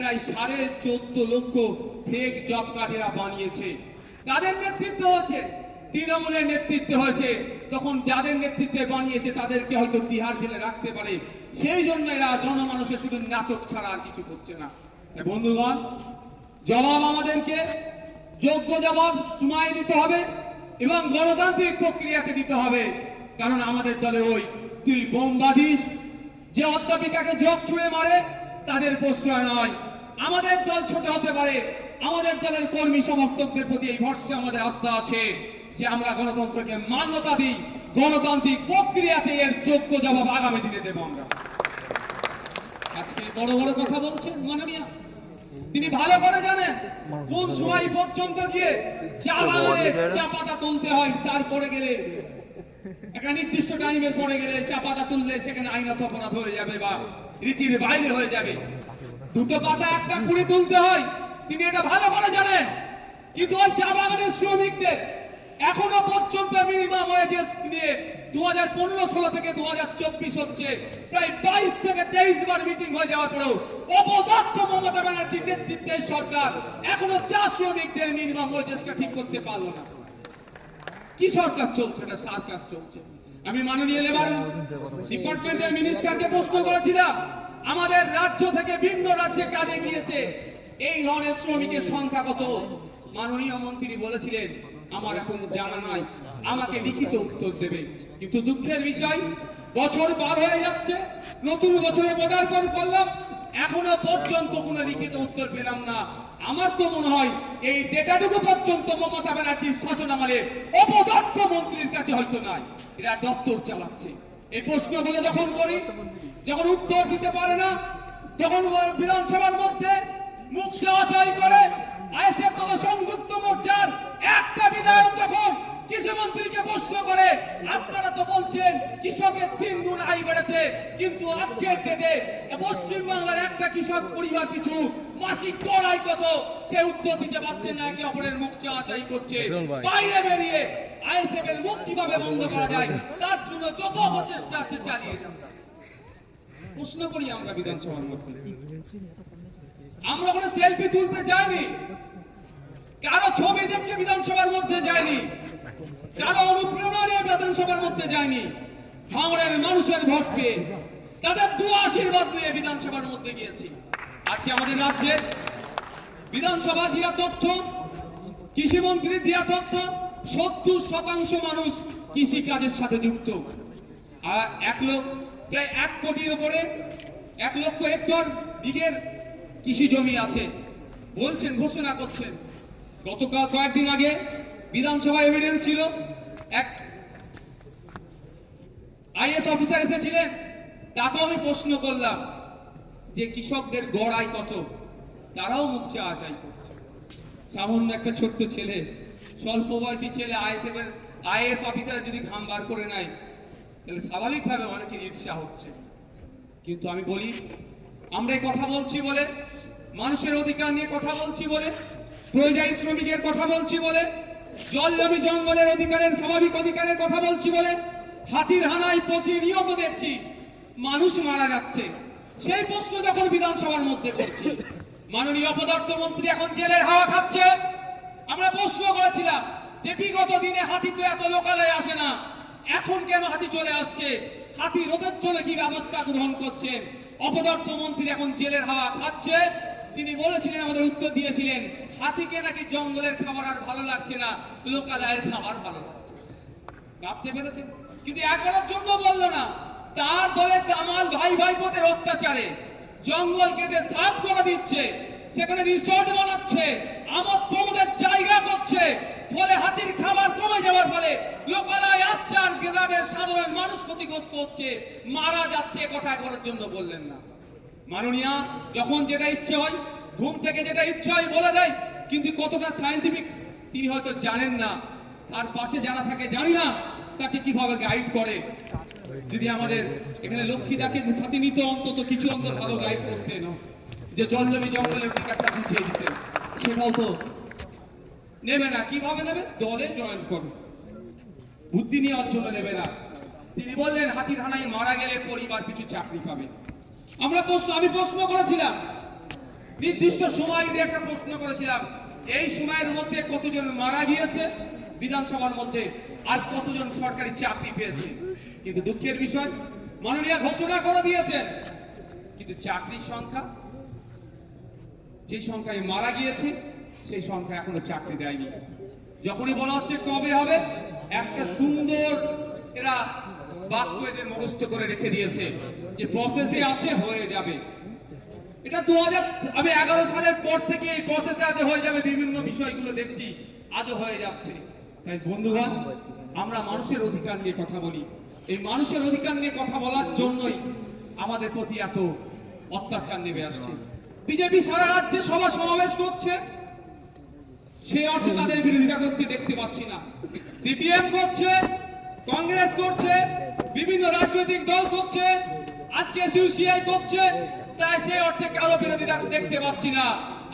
প্রায় 14.5 লক্ষ fake job card এরা বানিয়েছে। কাদের নেতৃত্ব হচ্ছে? তৃণমূলের নেতৃত্বে হয়েছে। তখন যাদের নেতৃত্বে বানিয়েছে তাদেরকে হয়তো তিহার জেলে রাখতে পারে, সেই জন্য এরা জনমানুষের শুধু নাটক ছাড়া আর কিছু করছে না। বন্ধুগণ, জবাব আমাদেরকে যোগ্য জবাব সময় দিতে হবে এবং গণতান্ত্রিক প্রক্রিয়াতে দিতে হবে। কারণ আমাদের দলে ওই তুই বোম বাঁধিস, যে অধ্যাপিকাকে জগ ছুঁড়ে মারে তাদের প্রশ্রয় নয়। আমাদের দল ছোট হতে পারে, আমাদের দলের কর্মী সমর্থকদের প্রতি এই ভরসা আমাদের আস্থা আছে যে আমরা গণতন্ত্রকে মান্যতা দিই, গণতান্ত্রিক প্রক্রিয়াতে এর যোগ্য জবাব আগামী দিনে দেব আমরা। আজকে বড় বড় কথা বলছেন মাননীয়, তিনি ভালো করে জানেন কোন সময় পর্যন্ত গিয়ে চা বাগানে চা পাতা তুলতে হয়, তারপরে গেলে একটা নির্দিষ্ট টাইমের পরে গেলে চা পাতা তুললে সেখানে আইনত অপরাধ হয়ে যাবে বা রীতির বাইরে হয়ে যাবে। দুটো পাতা একটা কুড়ি তুলতে হয়, তিনি এটা ভালো করে জানেন। কিন্তু ওই চা বাগানের শ্রমিকদের এখনো পর্যন্ত মিনিমাম ওয়েজেস নিয়ে 2015-16 থেকে 2024 হচ্ছে, প্রায় 22 থেকে 23 বার মিটিং হয়ে যাওয়ার পরেও অপদার্থ মমতা ব্যানার্জির নেতৃত্বের সরকার এখনো চা শ্রমিকদের মিনিমাম ওয়েজেসটা ঠিক করতে পারলো না। কি সরকার চলছে? এটা সার্কাস চলছে। আমি মাননীয় লেবার ডিপার্টমেন্টের মিনিস্টারকে প্রশ্ন করেছিলাম, আমাদের রাজ্য থেকে ভিন্ন রাজ্যে কাজে গিয়েছে এই ধরনের শ্রমিকের সংখ্যা কত? মাননীয় মন্ত্রী বলেছিলেন আমার এখন জানা নাই, আমাকে লিখিত উত্তর দেবে। কিন্তু দুঃখের বিষয়, বছর পার হয়ে যাচ্ছে, নতুন বছরে পদার্পণ করলাম, এখনো পর্যন্ত কোনো লিখিত উত্তর পেলাম না। আমার তো মনে হয় এই ডেটাটুকু পর্যন্ত মমতা ব্যানার্জির শাসনামলে অপদার্থ মন্ত্রীর কাছে হয়তো নাই, এরা দপ্তর চালাচ্ছে। এই প্রশ্নগুলো যখন করি, যখন উত্তর দিতে পারে না, যখন বিধানসভার মধ্যে মুখ চাওয়াচাই করে আইএসএফ তথা সংযুক্ত মোর্চার একটা বিধায়ক যখন কৃষি মন্ত্রীকে প্রশ্ন করে, আপনারা তো বলছেন কৃষকের 3 গুণ আয় বেড়েছে, কিন্তু আজকের ডেটে পশ্চিম বাংলার একটা কৃষক পরিবার পিছু মাসিক গড় আয় কত, সে উত্তর দিতে পারছেন না, একে অপরের মুখ চাওয়াচাই করছে। বাইরে বেরিয়ে আইএসএফ এর মুখ কিভাবে বন্ধ করা যায় তার জন্য যত প্রচেষ্টা আছে চালিয়ে যাচ্ছে। প্রশ্ন করি আমরা বিধানসভার মধ্যে, আমরা কোনো সেলফি তুলতে যাইনি, কারো ছবি দেখে বিধানসভার মধ্যে যায়নি, কারো অনুপ্রেরণা নিয়ে বিধানসভার মধ্যে যায়নি। ভাঙড়ের মানুষের ভোট পেয়ে তাদের দোয়া আশীর্বাদ নিয়ে বিধানসভার মধ্যে গিয়েছি। আজকে আমাদের রাজ্যে বিধানসভা দেওয়া তথ্য, কৃষিমন্ত্রী দেওয়া তথ্য, 70% মানুষ কৃষি কাজের সাথে যুক্ত। আর প্রায় 1 কোটির উপরে 1 লক্ষ হেক্টর বিঘের কৃষি জমি আছে বলছেন, ঘোষণা করছেন। গতকাল কয়েকদিন আগে বিধানসভা এভিডেন্স ছিল, এক আইএস অফিসার এসেছিলেন, তাকে আমি প্রশ্ন করলাম যে কৃষকদের গড় আয় কত, তারাও মুখ চাওয়াচাই করছে। সামান্য একটা ছোট্ট ছেলে, স্বল্প বয়সী ছেলে আইএস অফিসার যদি ঘাম বার করে নেয় তাহলে স্বাভাবিকভাবে অনেকের ঈর্ষা হচ্ছে। কিন্তু আমি বলি, আমরা কথা বলছি বলে, মানুষের অধিকার নিয়ে কথা বলছি বলে, পরিযায়ী শ্রমিকের কথা বলছি বলে, জল জমি জঙ্গলের অধিকারের, স্বাভাবিক অধিকারের কথা বলছি বলে হাতির হানায় প্রতিনিয়ত দেখছি মানুষ মারা যাচ্ছে। সেই প্রশ্ন যখন বিধানসভার মধ্যে করছি, মাননীয় অপদার্থ মন্ত্রী এখন জেলের হাওয়া খাচ্ছে। আমরা প্রশ্ন করেছিলাম যে বিগত দিনে হাতি তো এত লোকালয়ে আসে না, এখন কেন হাতি চলে আসছে, হাতি রোধের জন্য কি ব্যবস্থা গ্রহণ করছেন? অপদার্থ মন্ত্রী এখন জেলের হাওয়া খাচ্ছে। তিনি বলেছিলেন, আমাদের উত্তর দিয়েছিলেন, হাতিকে নাকি জঙ্গলের খাবার আর ভালো লাগছে না, লোকালয়ের খাবার ভালো লাগছে। ভাবতে পেরেছেন? কিন্তু একবারের জন্য বললো না, তার দলের দামাল ভাই ভাইপোদের অত্যাচারে জঙ্গল কেটে সাফ করে দিচ্ছে, সেখানে রিসোর্ট বানাচ্ছে, আমোদ প্রমোদের জায়গা করছে, ফলে হাতির খাবার কমে যাওয়ার ফলে লোকালয় আসছে আর গ্রামের সাধারণ মানুষ ক্ষতিগ্রস্ত হচ্ছে, মারা যাচ্ছে। কথা একবারের জন্য বললেন না। মাননীয়া যখন যেটা ইচ্ছে হয়, ঘুম থেকে যেটা ইচ্ছে হয় বলে দেয়, কিন্তু কতটা সায়েন্টিফিক তিনি হয়তো জানেন না। তার পাশে যারা থাকে জানি না তাকে কিভাবে গাইড করে। যদি আমাদের এখানে লক্ষ্মীদাকে সাথে নিত, অন্তত কিছু অন্তত ভালো গাইড করতেন, যে জল জমি জঙ্গলের টিকাটা বুঝিয়ে দিতেন, সেটাও তো নেবে না। কিভাবে নেবে? দলে জয়েন করবে, বুদ্ধি নেওয়ার জন্য নেবে না। তিনি বললেন হাতির হানায় মারা গেলে পরিবার পিছু চাকরি পাবে। আমি প্রশ্ন করেছিলাম নির্দিষ্ট সময় দিয়ে একটা প্রশ্ন করেছিলাম, এই সময়ের মধ্যে কতজন মারা গিয়েছে বিধানসভার মধ্যে আর কতজন সরকারি চাকরি পেয়েছে। কিন্তু দুঃখের বিষয়, মাননীয় ঘোষণা করে দিয়েছেন, কিন্তু চাকরির সংখ্যা, যে সংখ্যায় মারা গিয়েছে সেই সংখ্যা এখনো চাকরি দেয়নি। যখনই বলা হচ্ছে কবে হবে, একটা সুন্দর এরা বাক্য এদের মুখস্থ করে রেখে দিয়েছে যে প্রসেসে আছে, হয়ে যাবে। এটা 2011 সালের পর থেকে এই প্রসেসে আজ হয়ে যাবে, বিভিন্ন বিষয়গুলো দেখছি আজও হয়ে যাচ্ছে। তাই বন্ধুগণ, আমরা মানুষের অধিকার নিয়ে কথা বলি, এই মানুষের অধিকার নিয়ে কথা বলার জন্যই আমাদের প্রতি এত অত্যাচার নেমে আসছে। বিজেপি সারা রাজ্যে সভা সমাবেশ করছে, সেই অর্থে তাদের বিরোধিতা করতে দেখতে পাচ্ছি না। সিপিএম করছে, কংগ্রেস করছে, বিভিন্ন রাজনৈতিক দল করছে, আজকে সিউসিআই করছে, তাই সেই অর্থে কারো বিরোধিতা দেখতে পাচ্ছি না।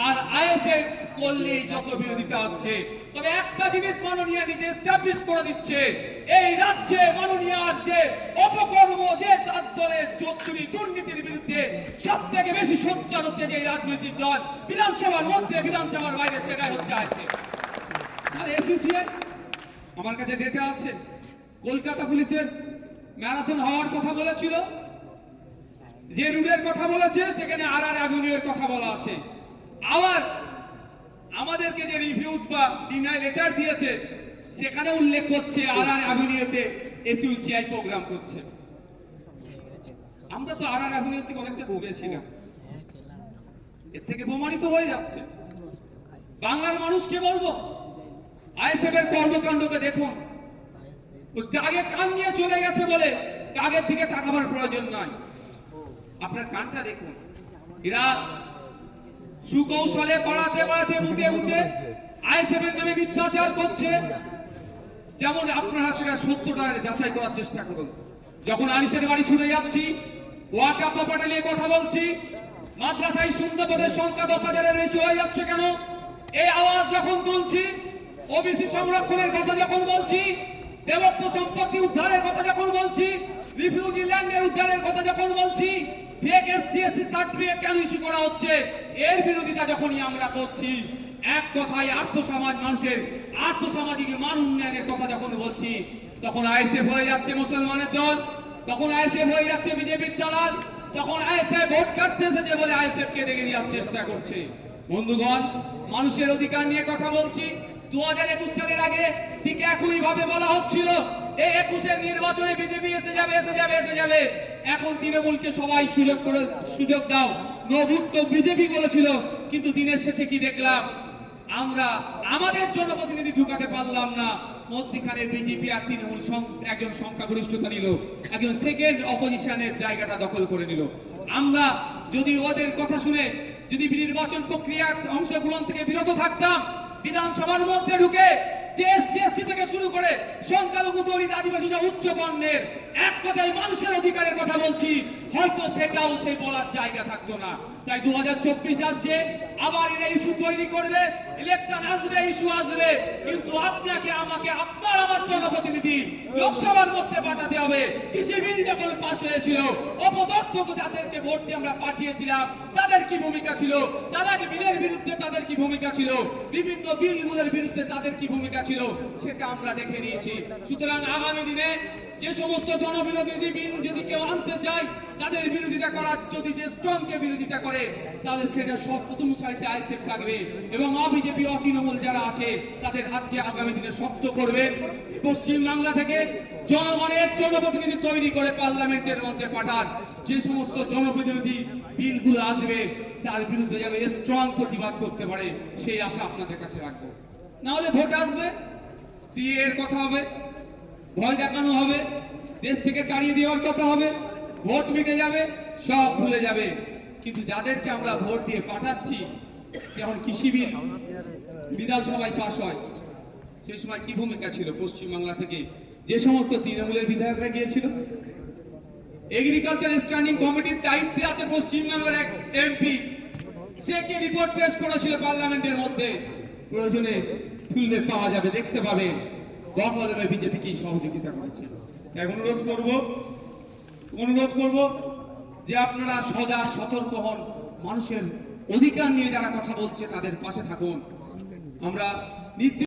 আর আইএসএফ করলেই যত বিরোধিতা হচ্ছে। তবে একটা জিনিস মাননীয় নিজে এস্টাবলিশ করে দিচ্ছে, এই রাজ্যে মাননীয় যে অপকর্ম, যে তার দলের চুরি দুর্নীতির বিরুদ্ধে সব থেকে বেশি সোচ্চার হচ্ছে যে রাজনৈতিক দল, বিধানসভার মধ্যে বিধানসভার বাইরে, সেটাই হচ্ছে আইএসএফ। আর এসিসিআই, আমার কাছে ডেটা আছে, কলকাতা পুলিশের ম্যারাথন হওয়ার কথা বলেছিল, যে রুটের কথা বলেছে সেখানে আর অ্যাভিনিউর কথা বলা আছে। আবার আমাদেরকে যে রিভিউ বা ডিনাই লেটার দিয়েছে সেখানে উল্লেখ করছে আর অ্যাভিনিউতে এসইউসিআই প্রোগ্রাম করছে। আমরা তো আর অ্যাভিনিউ থেকে অনেকটা ভুগেছিলাম, এর থেকে প্রমাণিত হয়ে যাচ্ছে। বাংলার মানুষকে বলবো, আইএসএফ এর কর্মকাণ্ডকে দেখুন, আগে কান নিয়ে চলে গেছে বলে কাগের দিকে তাকাবার প্রয়োজন নয়। আপনার কানটা দেখুন, এরা সুকৌশলে পাড়াতে পাড়াতে বুঝে বুঝে আইএসএফ এর নামে মিথ্যাচার করছে। যেমন আপনারা সেটা সত্যটা যাচাই করার চেষ্টা করুন। যখন আনিসের বাড়ি ছুটে যাচ্ছি, ওয়াকাফ ব্যাপারটা নিয়ে কথা বলছি, মাদ্রাসায় শূন্য পদের সংখ্যা 10,000-এর বেশি হয়ে যাচ্ছে কেন, এই আওয়াজ যখন তুলছি, ওবিসি সংরক্ষণের কথা যখন বলছি, দেবত্ব সম্পত্তি উদ্ধারের কথা যখন বলছি, রিফিউজি ল্যান্ডের উদ্ধারের কথা যখন বলছি, ফেক এসটিএসসি সার্টিফিকেট কেন ইস্যু করা হচ্ছে, এর বিরোধিতা যখনই আমরা করছি, এক কথায় আর্থসমাজ, মানুষের আর্থসামাজিক মান উন্নয়নের কথা যখন বলছি, তখন আইএসএফ হয়ে যাচ্ছে মুসলমানের দল, তখন আইএসএফ হয়ে যাচ্ছে বিজেপির দালাল, তখন আইএসএফ ভোট কাটতে এসেছে বলে আইএসএফ কে দেখে দেওয়ার চেষ্টা করছে। বন্ধুগণ, মানুষের অধিকার নিয়ে কথা বলছি। 2021 সালের আগে ঠিক একই ভাবে বলা হচ্ছিল এই 21-এর নির্বাচনে বিজেপি এসে যাবে। এখন তৃণমূলকে সবাই সুযোগ দাও, নো ভোট তো বিজেপি বলেছিল, কিন্তু দিনের শেষে কি দেখলাম আমরা, আমাদের জনপ্রতিনিধি ঢুকাতে পারলাম না, মধ্যখানে বিজেপি আর তৃণমূল একজন সংখ্যাগরিষ্ঠতা নিল, একজন সেকেন্ড অপোজিশনের জায়গাটা দখল করে নিল। আমরা যদি ওদের কথা শুনে যদি নির্বাচন প্রক্রিয়ার অংশগ্রহণ থেকে বিরত থাকতাম, বিধানসভার মধ্যে ঢুকে এসটিএসসি থেকে শুরু করে সংখ্যালঘু দলিত আদিবাসী উচ্চ বর্ণের এক কথায় মানুষের অধিকারের কথা বলছি, হয়তো সেটাও সে বলার জায়গা থাকতো না। তাই 2024 আসছে, আবার এরা ইস্যু তৈরি করবে, ইলেকশন আসবে, ইস্যু আসবে, কিন্তু আপনাকে আমাকে, আপনার আমার জনপ্রতিনিধি লোকসভার মধ্যে পাঠাতে হবে। কৃষি বিল যখন পাস হয়েছিল, অপদর্থক যাদেরকে ভোট দিয়ে আমরা পাঠিয়েছিলাম, তাদের কি ভূমিকা ছিল, তাদের বিলের বিরুদ্ধে তাদের কি ভূমিকা ছিল, বিভিন্ন বিলগুলোর বিরুদ্ধে তাদের কি ভূমিকা ছিল, সেটা আমরা দেখে নিয়েছি। সুতরাং আগামী দিনে যে সমস্ত জনবিরোধী বিল যদি কেউ আনতে চায়, তাদের বিরোধিতা করার, যদি যে স্ট্রংকে বিরোধিতা করে, তাহলে সেটা সব প্রথম সারিতে আইএসএফ থাকবে এবং বিজেপি তৃণমূল যারা আছে তাদের হাতকে আগামী দিনে শক্ত করবে। পশ্চিম বাংলা থেকে জনগণের জনপ্রতিনিধি তৈরি করে পার্লামেন্টের মধ্যে পাঠান, যে সমস্ত জনপ্রতিনিধি বিলগুলো আসবে তার বিরুদ্ধে যেন স্ট্রং প্রতিবাদ করতে পারে, সেই আশা আপনাদের কাছে রাখবো। না হলে ভোট আসবে, সিএ এর কথা হবে, ভয় দেখানো হবে, দেশ থেকে তাড়িয়ে দেওয়ার কথা হবে, ভোট মিটে যাবে, সব ভুলে যাবে। কিন্তু যাদেরকে আমরা ভোট দিয়ে পাঠাচ্ছি, যেমন কৃষি বিল বিধানসভায় পাশ হয়, সেই সময় কি ভূমিকা ছিল পশ্চিমবাংলা থেকে যে সমস্ত তৃণমূলের বিধায়করা গিয়েছিল? এগ্রিকালচার স্ট্যান্ডিং কমিটির দায়িত্বে আছে পশ্চিমবাংলার এক এমপি, সে কি রিপোর্ট পেশ করেছিল পার্লামেন্টের মধ্যে? প্রয়োজনে তুললে পাওয়া যাবে, দেখতে পাবে বঙ্গলে বিজেপি কি সহযোগিতা করেছে। অনুরোধ করব যে আপনারা সজাগ সতর্ক হন, মানুষের অধিকার নিয়ে যারা কথা বলছে তাদের পাশে থাকুন। আমরা নির্দিষ্ট